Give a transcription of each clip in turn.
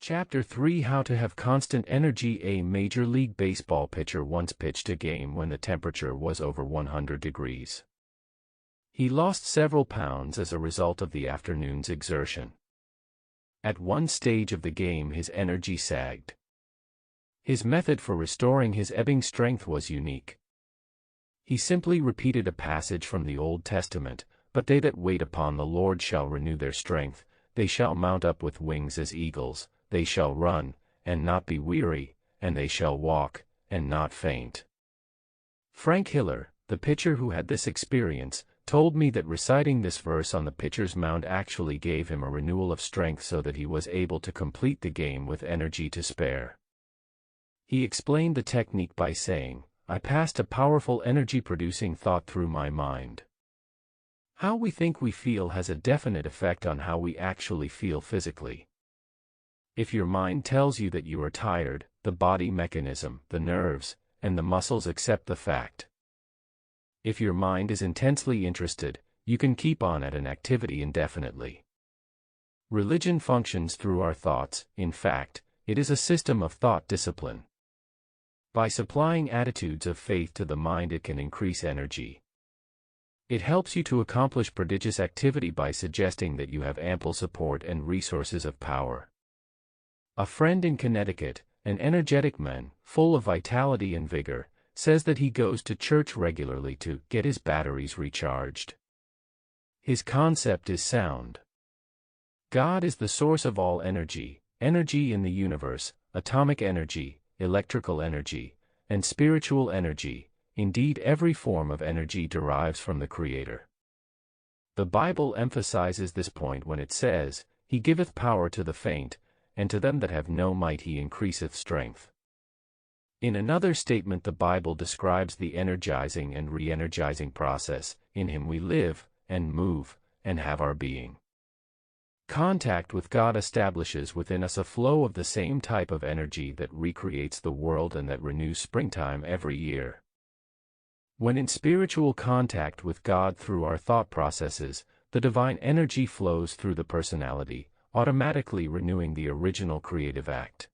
Chapter 3: How to Have Constant Energy. A Major League Baseball pitcher once pitched a game when the temperature was over 100 degrees. He lost several pounds as a result of the afternoon's exertion. At one stage of the game his energy sagged. His method for restoring his ebbing strength was unique. He simply repeated a passage from the Old Testament, "But they that wait upon the Lord shall renew their strength, they shall mount up with wings as eagles, they shall run, and not be weary, and they shall walk, and not faint." Frank Hiller, the pitcher who had this experience, told me that reciting this verse on the pitcher's mound actually gave him a renewal of strength so that he was able to complete the game with energy to spare. He explained the technique by saying, "I passed a powerful energy-producing thought through my mind." How we think we feel has a definite effect on how we actually feel physically. If your mind tells you that you are tired, the body mechanism, the nerves, and the muscles accept the fact. If your mind is intensely interested, you can keep on at an activity indefinitely. Religion functions through our thoughts. In fact, it is a system of thought discipline. By supplying attitudes of faith to the mind, it can increase energy. It helps you to accomplish prodigious activity by suggesting that you have ample support and resources of power. A friend in Connecticut, an energetic man, full of vitality and vigor, says that he goes to church regularly to get his batteries recharged. His concept is sound. God is the source of all energy, energy in the universe, atomic energy, electrical energy, and spiritual energy. Indeed, every form of energy derives from the Creator. The Bible emphasizes this point when it says, "He giveth power to the faint, and to them that have no might he increaseth strength." In another statement, the Bible describes the energizing and re-energizing process. "In him we live, and move, and have our being." Contact with God establishes within us a flow of the same type of energy that recreates the world and that renews springtime every year. When in spiritual contact with God through our thought processes, the divine energy flows through the personality, automatically renewing the original creative act.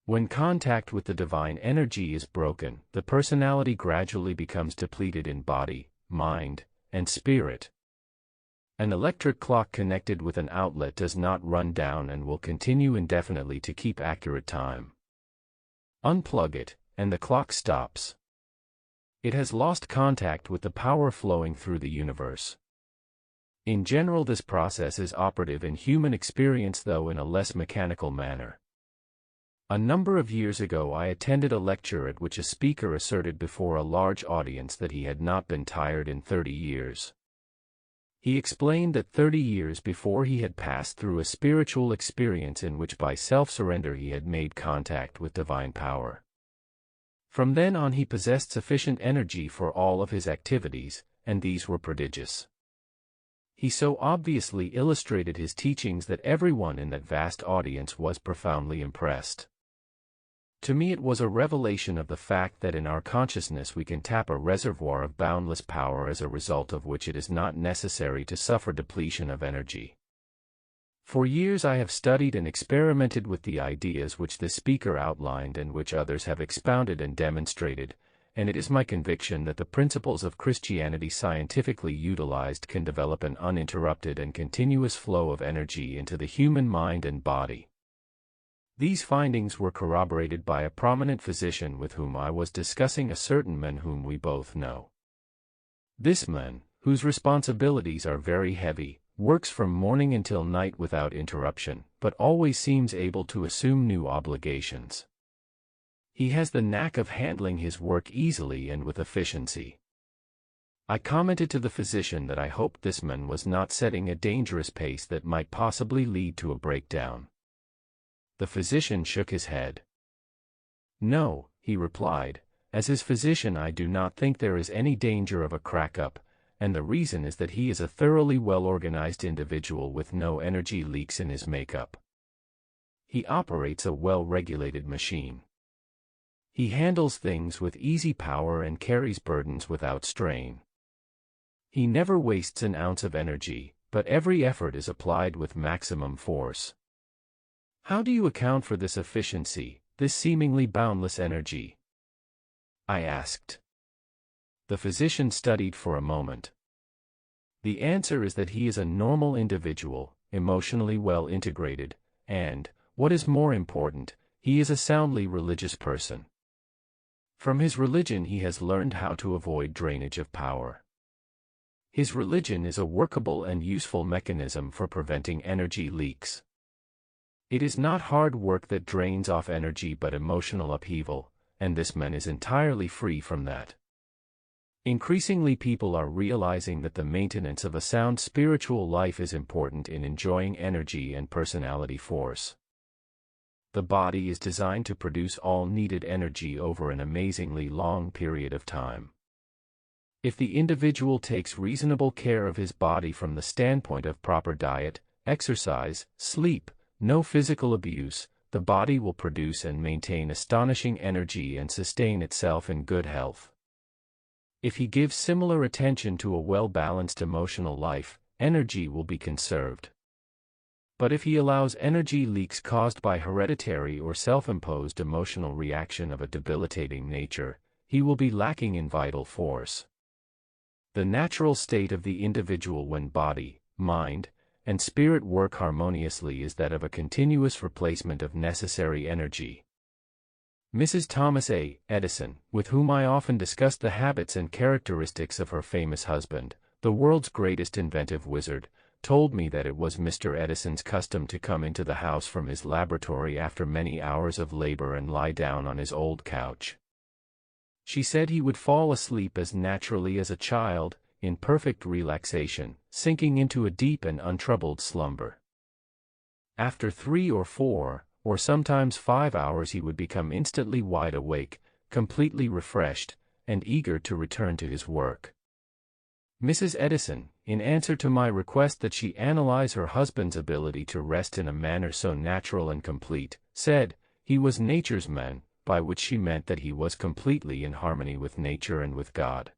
When contact with the divine energy is broken, the personality gradually becomes depleted in body, mind, and spirit. An electric clock connected with an outlet does not run down and will continue indefinitely to keep accurate time. Unplug it, and the clock stops. It has lost contact with the power flowing through the universe. In general, this process is operative in human experience, though in a less mechanical manner. A number of years ago I attended a lecture at which a speaker asserted before a large audience that he had not been tired in 30 years. He explained that 30 years before he had passed through a spiritual experience in which by self-surrender he had made contact with divine power. From then on he possessed sufficient energy for all of his activities, and these were prodigious. He so obviously illustrated his teachings that everyone in that vast audience was profoundly impressed. To me it was a revelation of the fact that in our consciousness we can tap a reservoir of boundless power, as a result of which it is not necessary to suffer depletion of energy. For years I have studied and experimented with the ideas which the speaker outlined and which others have expounded and demonstrated, and it is my conviction that the principles of Christianity scientifically utilized can develop an uninterrupted and continuous flow of energy into the human mind and body. These findings were corroborated by a prominent physician with whom I was discussing a certain man whom we both know. This man, whose responsibilities are very heavy, works from morning until night without interruption, but always seems able to assume new obligations. He has the knack of handling his work easily and with efficiency. I commented to the physician that I hoped this man was not setting a dangerous pace that might possibly lead to a breakdown. The physician shook his head. "No," he replied, "as his physician I do not think there is any danger of a crack-up, and the reason is that he is a thoroughly well-organized individual with no energy leaks in his makeup. He operates a well-regulated machine. He handles things with easy power and carries burdens without strain. He never wastes an ounce of energy, but every effort is applied with maximum force. How do you account for this efficiency, this seemingly boundless energy? I asked. The physician studied for a moment. The answer is that he is a normal individual, emotionally well integrated, and, what is more important, he is a soundly religious person. From his religion he has learned how to avoid drainage of power. His religion is a workable and useful mechanism for preventing energy leaks. It is not hard work that drains off energy but emotional upheaval, and this man is entirely free from that. Increasingly people are realizing that the maintenance of a sound spiritual life is important in enjoying energy and personality force. The body is designed to produce all needed energy over an amazingly long period of time. If the individual takes reasonable care of his body from the standpoint of proper diet, exercise, sleep, no physical abuse, the body will produce and maintain astonishing energy and sustain itself in good health. If he gives similar attention to a well-balanced emotional life, energy will be conserved. But if he allows energy leaks caused by hereditary or self-imposed emotional reaction of a debilitating nature, he will be lacking in vital force. The natural state of the individual when body, mind, and spirit work harmoniously is that of a continuous replacement of necessary energy. Mrs. Thomas A. Edison, with whom I often discussed the habits and characteristics of her famous husband, the world's greatest inventive wizard, told me that it was Mr. Edison's custom to come into the house from his laboratory after many hours of labor and lie down on his old couch. She said he would fall asleep as naturally as a child, in perfect relaxation, sinking into a deep and untroubled slumber. After 3 or 4, or sometimes 5 hours he would become instantly wide awake, completely refreshed, and eager to return to his work. Mrs. Edison, in answer to my request that she analyze her husband's ability to rest in a manner so natural and complete, said, he was nature's man, by which she meant that he was completely in harmony with nature and with God.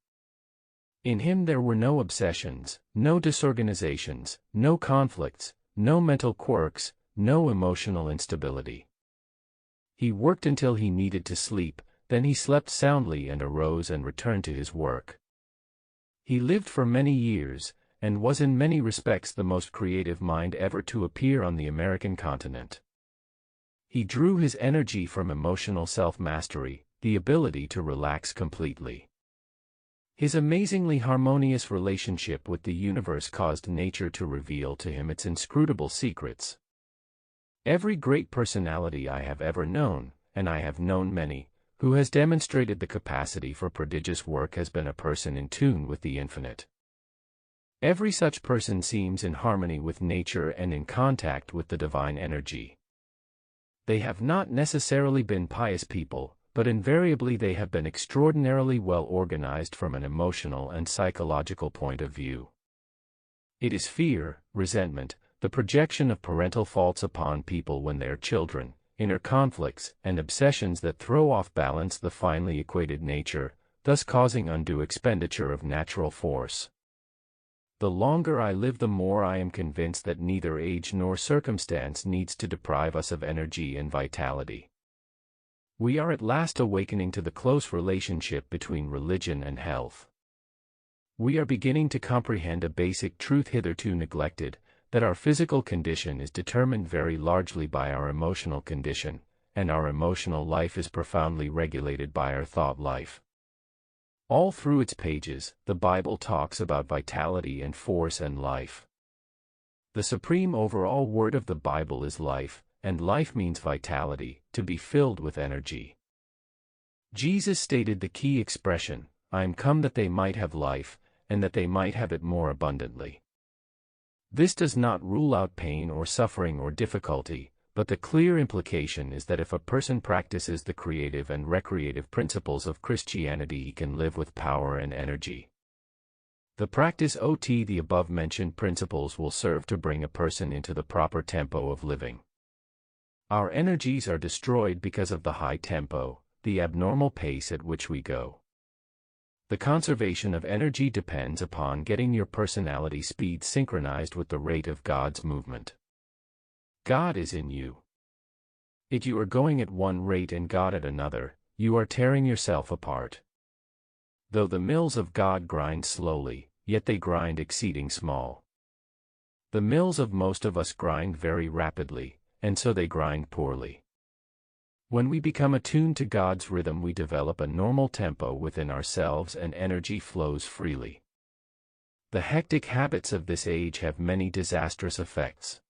In him there were no obsessions, no disorganizations, no conflicts, no mental quirks, no emotional instability. He worked until he needed to sleep, then he slept soundly and arose and returned to his work. He lived for many years, and was in many respects the most creative mind ever to appear on the American continent. He drew his energy from emotional self-mastery, the ability to relax completely. His amazingly harmonious relationship with the universe caused nature to reveal to him its inscrutable secrets. Every great personality I have ever known, and I have known many, who has demonstrated the capacity for prodigious work has been a person in tune with the infinite. Every such person seems in harmony with nature and in contact with the divine energy. They have not necessarily been pious people, but invariably they have been extraordinarily well organized from an emotional and psychological point of view. It is fear, resentment, the projection of parental faults upon people when they are children, inner conflicts, and obsessions that throw off balance the finely equated nature, thus causing undue expenditure of natural force. The longer I live the more I am convinced that neither age nor circumstance needs to deprive us of energy and vitality. We are at last awakening to the close relationship between religion and health. We are beginning to comprehend a basic truth hitherto neglected, that our physical condition is determined very largely by our emotional condition, and our emotional life is profoundly regulated by our thought life. All through its pages, the Bible talks about vitality and force and life. The supreme overall word of the Bible is life, and life means vitality, to be filled with energy. Jesus stated the key expression, I am come that they might have life, and that they might have it more abundantly. This does not rule out pain or suffering or difficulty, but the clear implication is that if a person practices the creative and recreative principles of Christianity, he can live with power and energy. The practice of the above-mentioned principles will serve to bring a person into the proper tempo of living. Our energies are destroyed because of the high tempo, the abnormal pace at which we go. The conservation of energy depends upon getting your personality speed synchronized with the rate of God's movement. God is in you. If you are going at one rate and God at another, you are tearing yourself apart. Though the mills of God grind slowly, yet they grind exceeding small. The mills of most of us grind very rapidly, and so they grind poorly. When we become attuned to God's rhythm, we develop a normal tempo within ourselves and energy flows freely. The hectic habits of this age have many disastrous effects.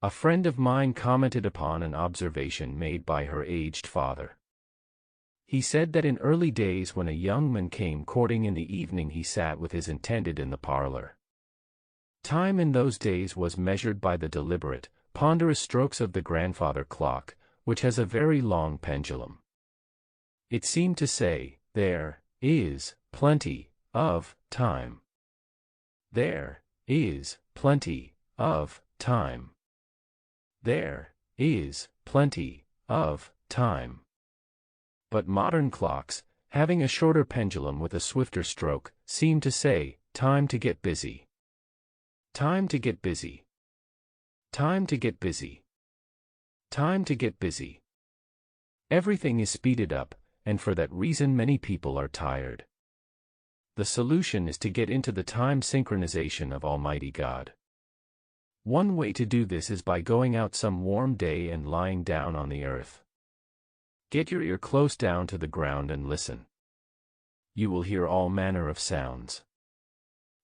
A friend of mine commented upon an observation made by her aged father. He said that in early days when a young man came courting in the evening, he sat with his intended in the parlor. Time in those days was measured by the deliberate, ponderous strokes of the grandfather clock, which has a very long pendulum. It seemed to say, "There is plenty of time. There is plenty of time. There is plenty of time." But modern clocks, having a shorter pendulum with a swifter stroke, seem to say, "Time to get busy. Time to get busy. Time to get busy. Time to get busy." Everything is speeded up, and for that reason many people are tired. The solution is to get into the time synchronization of Almighty God. One way to do this is by going out some warm day and lying down on the earth. Get your ear close down to the ground and listen. You will hear all manner of sounds.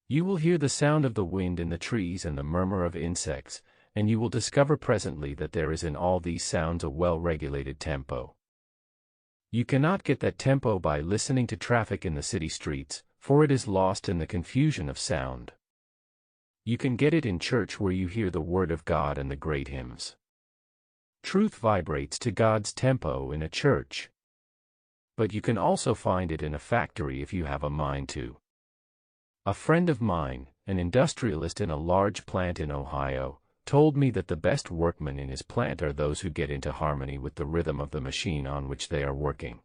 You will hear the sound of the wind in the trees and the murmur of insects, and you will discover presently that there is in all these sounds a well-regulated tempo. You cannot get that tempo by listening to traffic in the city streets, for it is lost in the confusion of sound. You can get it in church where you hear the Word of God and the great hymns. Truth vibrates to God's tempo in a church. But you can also find it in a factory if you have a mind to. A friend of mine, an industrialist in a large plant in Ohio, told me that the best workmen in his plant are those who get into harmony with the rhythm of the machine on which they are working.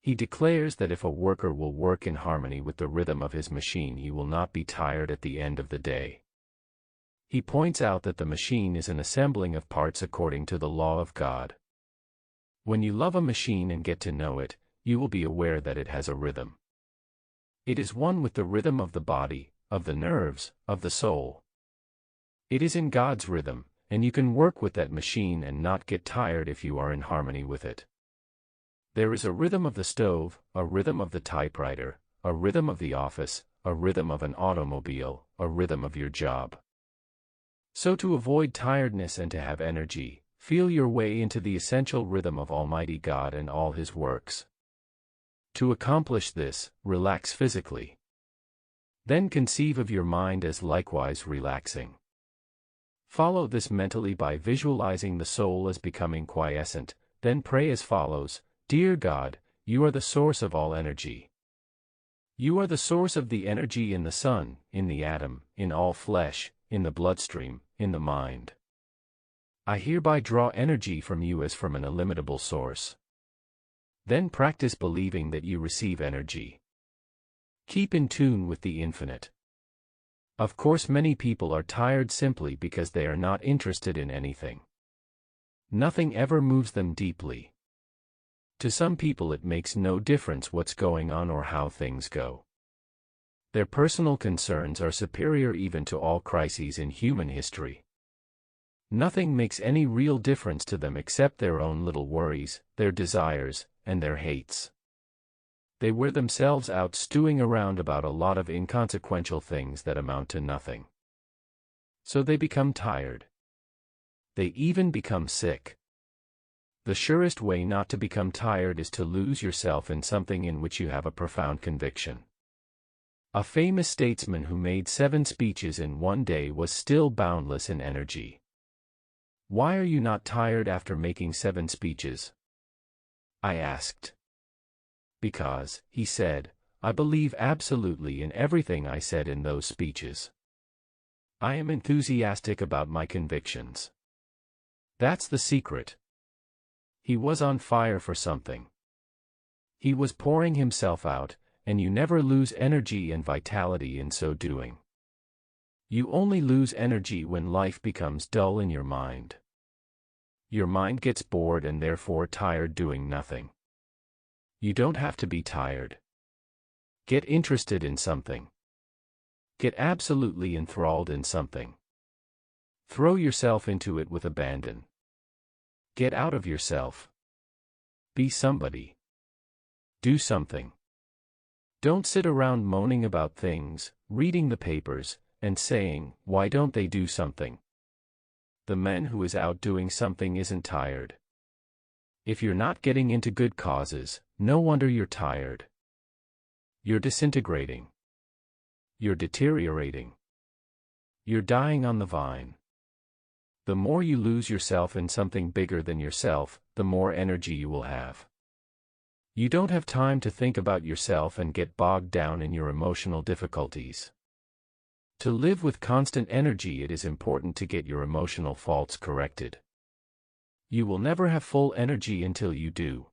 He declares that if a worker will work in harmony with the rhythm of his machine, he will not be tired at the end of the day. He points out that the machine is an assembling of parts according to the law of God. When you love a machine and get to know it, you will be aware that it has a rhythm. It is one with the rhythm of the body, of the nerves, of the soul. It is in God's rhythm, and you can work with that machine and not get tired if you are in harmony with it. There is a rhythm of the stove, a rhythm of the typewriter, a rhythm of the office, a rhythm of an automobile, a rhythm of your job. So to avoid tiredness and to have energy, feel your way into the essential rhythm of Almighty God and all His works. To accomplish this, relax physically. Then conceive of your mind as likewise relaxing. Follow this mentally by visualizing the soul as becoming quiescent, then pray as follows: Dear God, you are the source of all energy. You are the source of the energy in the sun, in the atom, in all flesh, in the bloodstream, in the mind. I hereby draw energy from you as from an illimitable source. Then practice believing that you receive energy. Keep in tune with the infinite. Of course, many people are tired simply because they are not interested in anything. Nothing ever moves them deeply. To some people it makes no difference what's going on or how things go. Their personal concerns are superior even to all crises in human history. Nothing makes any real difference to them except their own little worries, their desires, and their hates. They wear themselves out stewing around about a lot of inconsequential things that amount to nothing. So they become tired. They even become sick. The surest way not to become tired is to lose yourself in something in which you have a profound conviction. A famous statesman who made 7 speeches in one day was still boundless in energy. Why are you not tired after making 7 speeches? I asked. Because, he said, I believe absolutely in everything I said in those speeches. I am enthusiastic about my convictions. That's the secret. He was on fire for something. He was pouring himself out, and you never lose energy and vitality in so doing. You only lose energy when life becomes dull in your mind. Your mind gets bored and therefore tired doing nothing. You don't have to be tired. Get interested in something. Get absolutely enthralled in something. Throw yourself into it with abandon. Get out of yourself. Be somebody. Do something. Don't sit around moaning about things, reading the papers, and saying, "Why don't they do something?" The man who is out doing something isn't tired. If you're not getting into good causes, no wonder you're tired. You're disintegrating. You're deteriorating. You're dying on the vine. The more you lose yourself in something bigger than yourself, the more energy you will have. You don't have time to think about yourself and get bogged down in your emotional difficulties. To live with constant energy, it is important to get your emotional faults corrected. You will never have full energy until you do.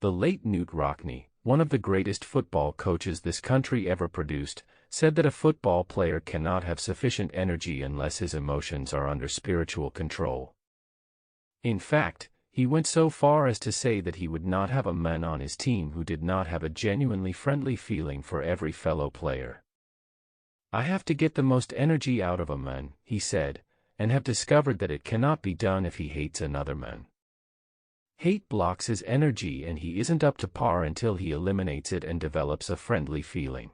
The late Knute Rockne, one of the greatest football coaches this country ever produced, said that a football player cannot have sufficient energy unless his emotions are under spiritual control. In fact, he went so far as to say that he would not have a man on his team who did not have a genuinely friendly feeling for every fellow player. "I have to get the most energy out of a man," he said, "and have discovered that it cannot be done if he hates another man. Hate blocks his energy and he isn't up to par until he eliminates it and develops a friendly feeling."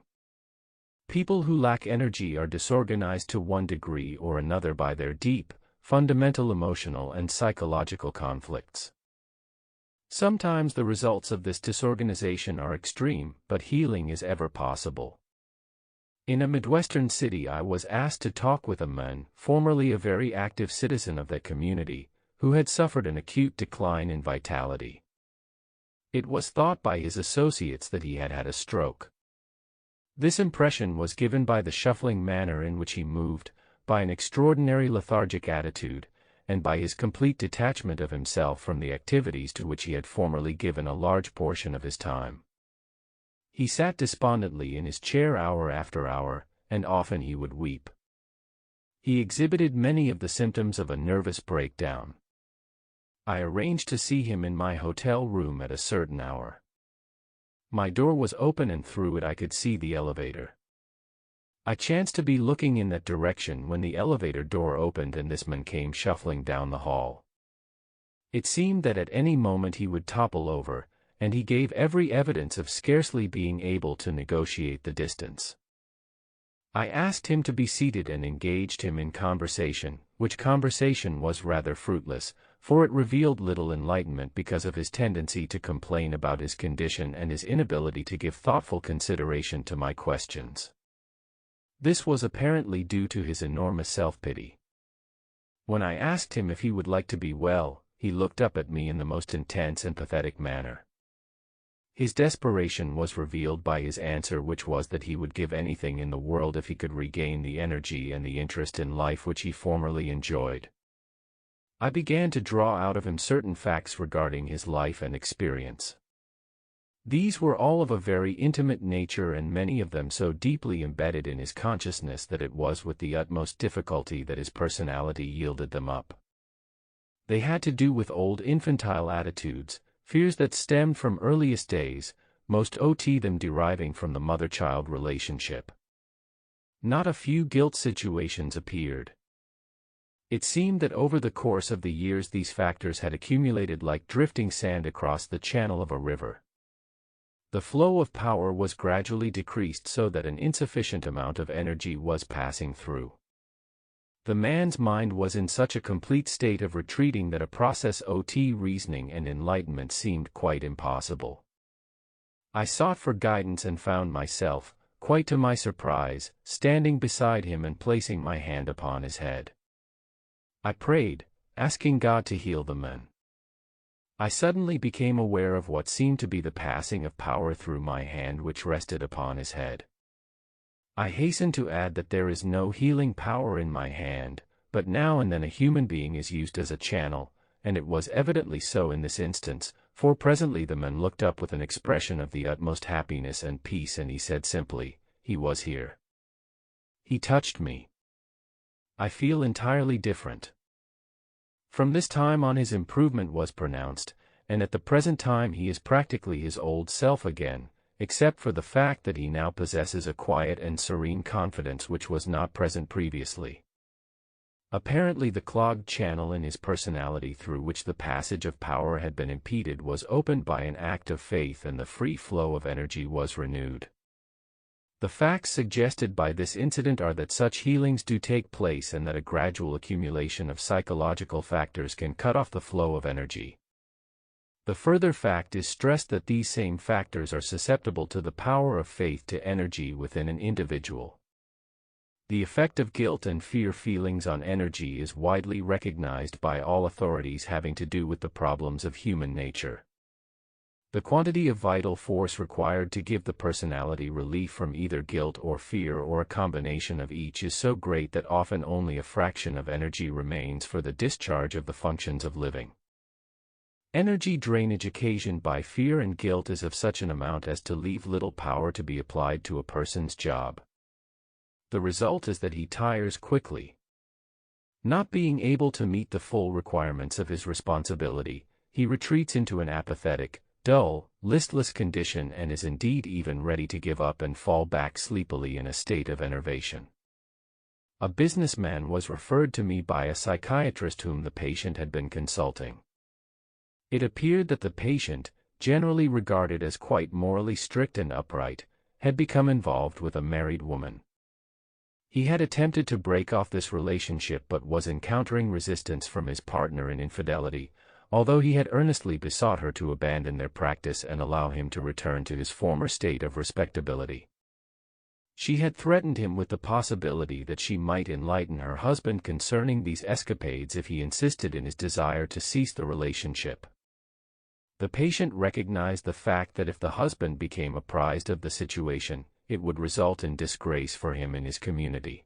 People who lack energy are disorganized to one degree or another by their deep, fundamental emotional and psychological conflicts. Sometimes the results of this disorganization are extreme, but healing is ever possible. In a Midwestern city, I was asked to talk with a man, formerly a very active citizen of that community, who had suffered an acute decline in vitality. It was thought by his associates that he had had a stroke. This impression was given by the shuffling manner in which he moved, by an extraordinary lethargic attitude, and by his complete detachment of himself from the activities to which he had formerly given a large portion of his time. He sat despondently in his chair hour after hour, and often he would weep. He exhibited many of the symptoms of a nervous breakdown. I arranged to see him in my hotel room at a certain hour. My door was open and through it I could see the elevator. I chanced to be looking in that direction when the elevator door opened and this man came shuffling down the hall. It seemed that at any moment he would topple over, and he gave every evidence of scarcely being able to negotiate the distance. I asked him to be seated and engaged him in conversation, which conversation was rather fruitless, for it revealed little enlightenment because of his tendency to complain about his condition and his inability to give thoughtful consideration to my questions. This was apparently due to his enormous self-pity. When I asked him if he would like to be well, he looked up at me in the most intense and pathetic manner. His desperation was revealed by his answer, which was that he would give anything in the world if he could regain the energy and the interest in life which he formerly enjoyed. I began to draw out of him certain facts regarding his life and experience. These were all of a very intimate nature and many of them so deeply embedded in his consciousness that it was with the utmost difficulty that his personality yielded them up. They had to do with old infantile attitudes, fears that stemmed from earliest days, most of them deriving from the mother-child relationship. Not a few guilt situations appeared. It seemed that over the course of the years these factors had accumulated like drifting sand across the channel of a river. The flow of power was gradually decreased so that an insufficient amount of energy was passing through. The man's mind was in such a complete state of retreating that a process of reasoning and enlightenment seemed quite impossible. I sought for guidance and found myself, quite to my surprise, standing beside him and placing my hand upon his head. I prayed, asking God to heal the man. I suddenly became aware of what seemed to be the passing of power through my hand which rested upon his head. I hasten to add that there is no healing power in my hand, but now and then a human being is used as a channel, and it was evidently so in this instance, for presently the man looked up with an expression of the utmost happiness and peace and he said simply, "He was here. He touched me. I feel entirely different. From this time on his improvement was pronounced, and at the present time he is practically his old self again, except for the fact that he now possesses a quiet and serene confidence which was not present previously. Apparently the clogged channel in his personality through which the passage of power had been impeded was opened by an act of faith, and the free flow of energy was renewed. The facts suggested by this incident are that such healings do take place and that a gradual accumulation of psychological factors can cut off the flow of energy. The further fact is stressed that these same factors are susceptible to the power of faith to energy within an individual. The effect of guilt and fear feelings on energy is widely recognized by all authorities having to do with the problems of human nature. The quantity of vital force required to give the personality relief from either guilt or fear or a combination of each is so great that often only a fraction of energy remains for the discharge of the functions of living. Energy drainage occasioned by fear and guilt is of such an amount as to leave little power to be applied to a person's job. The result is that he tires quickly. Not being able to meet the full requirements of his responsibility, he retreats into an apathetic, dull, listless condition and is indeed even ready to give up and fall back sleepily in a state of enervation. A businessman was referred to me by a psychiatrist whom the patient had been consulting. It appeared that the patient, generally regarded as quite morally strict and upright, had become involved with a married woman. He had attempted to break off this relationship but was encountering resistance from his partner in infidelity, although he had earnestly besought her to abandon their practice and allow him to return to his former state of respectability. She had threatened him with the possibility that she might enlighten her husband concerning these escapades if he insisted in his desire to cease the relationship. The patient recognized the fact that if the husband became apprised of the situation, it would result in disgrace for him in his community.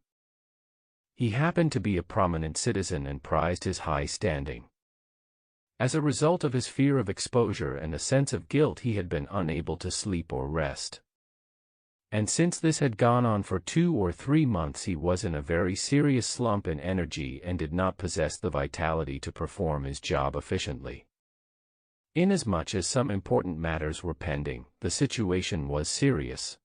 He happened to be a prominent citizen and prized his high standing. As a result of his fear of exposure and a sense of guilt, he had been unable to sleep or rest. And since this had gone on for 2 or 3 months, he was in a very serious slump in energy and did not possess the vitality to perform his job efficiently. Inasmuch as some important matters were pending, the situation was serious.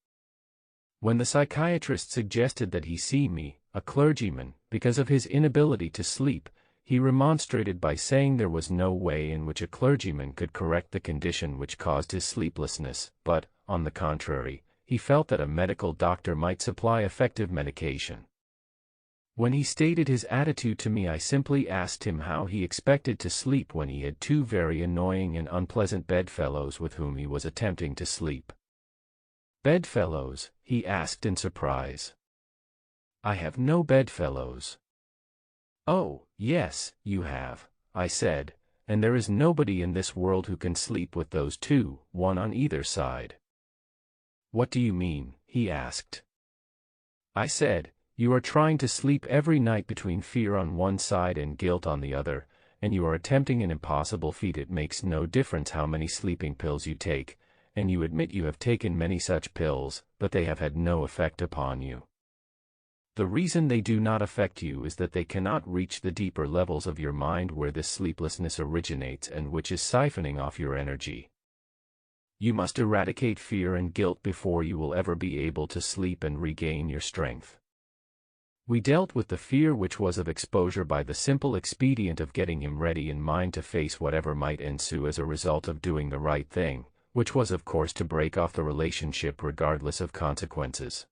When the psychiatrist suggested that he see me, a clergyman, because of his inability to sleep, he remonstrated by saying there was no way in which a clergyman could correct the condition which caused his sleeplessness, but, on the contrary, he felt that a medical doctor might supply effective medication. When he stated his attitude to me, I simply asked him how he expected to sleep when he had 2 very annoying and unpleasant bedfellows with whom he was attempting to sleep. Bedfellows? He asked in surprise. I have no bedfellows. Oh, yes, you have, I said, and there is nobody in this world who can sleep with those 2, one on either side. What do you mean? He asked. I said, you are trying to sleep every night between fear on one side and guilt on the other, and you are attempting an impossible feat. It makes no difference how many sleeping pills you take, and you admit you have taken many such pills, but they have had no effect upon you. The reason they do not affect you is that they cannot reach the deeper levels of your mind where this sleeplessness originates and which is siphoning off your energy. You must eradicate fear and guilt before you will ever be able to sleep and regain your strength. We dealt with the fear which was of exposure by the simple expedient of getting him ready in mind to face whatever might ensue as a result of doing the right thing, which was of course to break off the relationship regardless of consequences.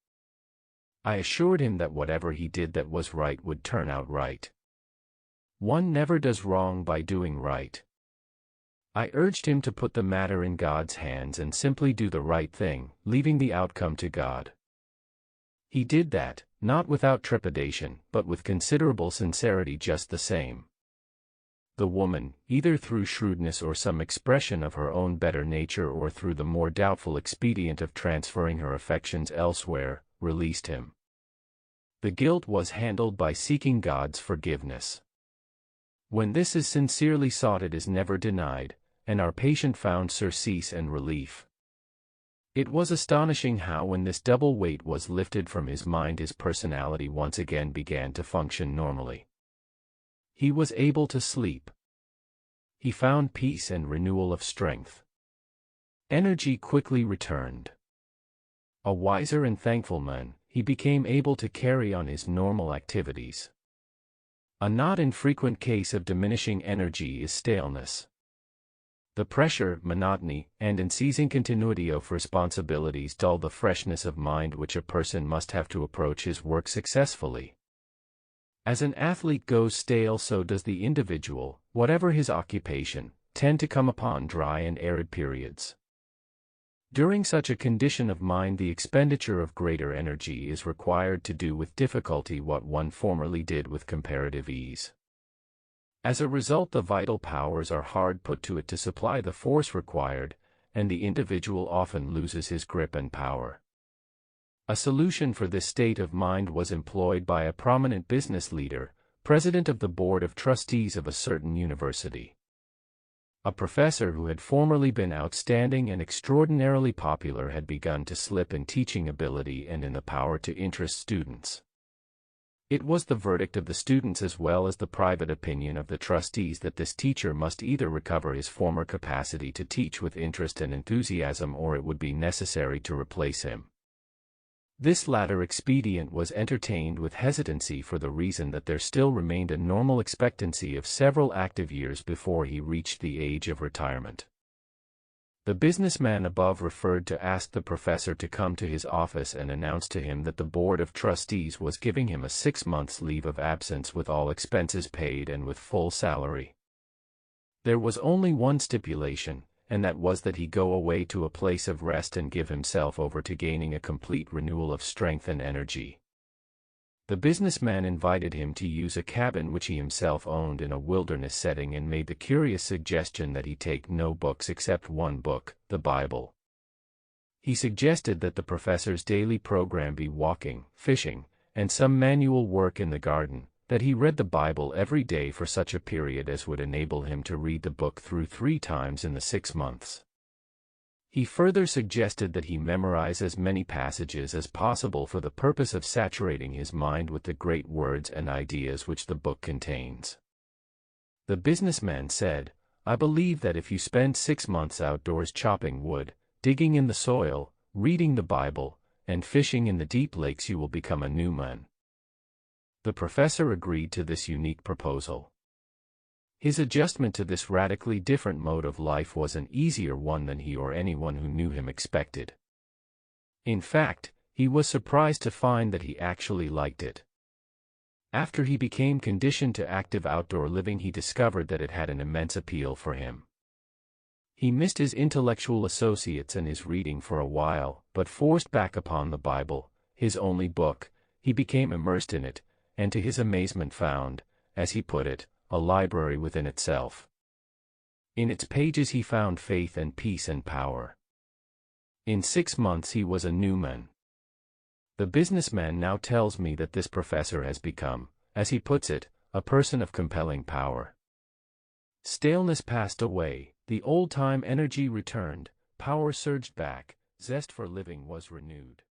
I assured him that whatever he did that was right would turn out right. One never does wrong by doing right. I urged him to put the matter in God's hands and simply do the right thing, leaving the outcome to God. He did that, not without trepidation, but with considerable sincerity just the same. The woman, either through shrewdness or some expression of her own better nature or through the more doubtful expedient of transferring her affections elsewhere, released him. The guilt was handled by seeking God's forgiveness. When this is sincerely sought, it is never denied, and our patient found surcease and relief. It was astonishing how when this double weight was lifted from his mind, his personality once again began to function normally. He was able to sleep. He found peace and renewal of strength. Energy quickly returned. A wiser and thankful man, he became able to carry on his normal activities. A not infrequent case of diminishing energy is staleness. The pressure, monotony, and unceasing continuity of responsibilities dull the freshness of mind which a person must have to approach his work successfully. As an athlete goes stale, so does the individual, whatever his occupation, tend to come upon dry and arid periods. During such a condition of mind, the expenditure of greater energy is required to do with difficulty what one formerly did with comparative ease. As a result, the vital powers are hard put to it to supply the force required, and the individual often loses his grip and power. A solution for this state of mind was employed by a prominent business leader, president of the board of trustees of a certain university. A professor who had formerly been outstanding and extraordinarily popular had begun to slip in teaching ability and in the power to interest students. It was the verdict of the students as well as the private opinion of the trustees that this teacher must either recover his former capacity to teach with interest and enthusiasm, or it would be necessary to replace him. This latter expedient was entertained with hesitancy for the reason that there still remained a normal expectancy of several active years before he reached the age of retirement. The businessman above referred to asked the professor to come to his office and announce to him that the board of trustees was giving him a 6 months' leave of absence with all expenses paid and with full salary. There was only one stipulation, and that was that he go away to a place of rest and give himself over to gaining a complete renewal of strength and energy. The businessman invited him to use a cabin which he himself owned in a wilderness setting and made the curious suggestion that he take no books except one book, the Bible. He suggested that the professor's daily program be walking, fishing, and some manual work in the garden, that he read the Bible every day for such a period as would enable him to read the book through 3 times in the 6 months. He further suggested that he memorize as many passages as possible for the purpose of saturating his mind with the great words and ideas which the book contains. The businessman said, "I believe that if you spend 6 months outdoors chopping wood, digging in the soil, reading the Bible, and fishing in the deep lakes, you will become a new man." The professor agreed to this unique proposal. His adjustment to this radically different mode of life was an easier one than he or anyone who knew him expected. In fact, he was surprised to find that he actually liked it. After he became conditioned to active outdoor living, he discovered that it had an immense appeal for him. He missed his intellectual associates and his reading for a while, but forced back upon the Bible, his only book, he became immersed in it, and to his amazement found, as he put it, a library within itself. In its pages he found faith and peace and power. In 6 months he was a new man. The businessman now tells me that this professor has become, as he puts it, a person of compelling power. Staleness passed away, the old-time energy returned, power surged back, zest for living was renewed.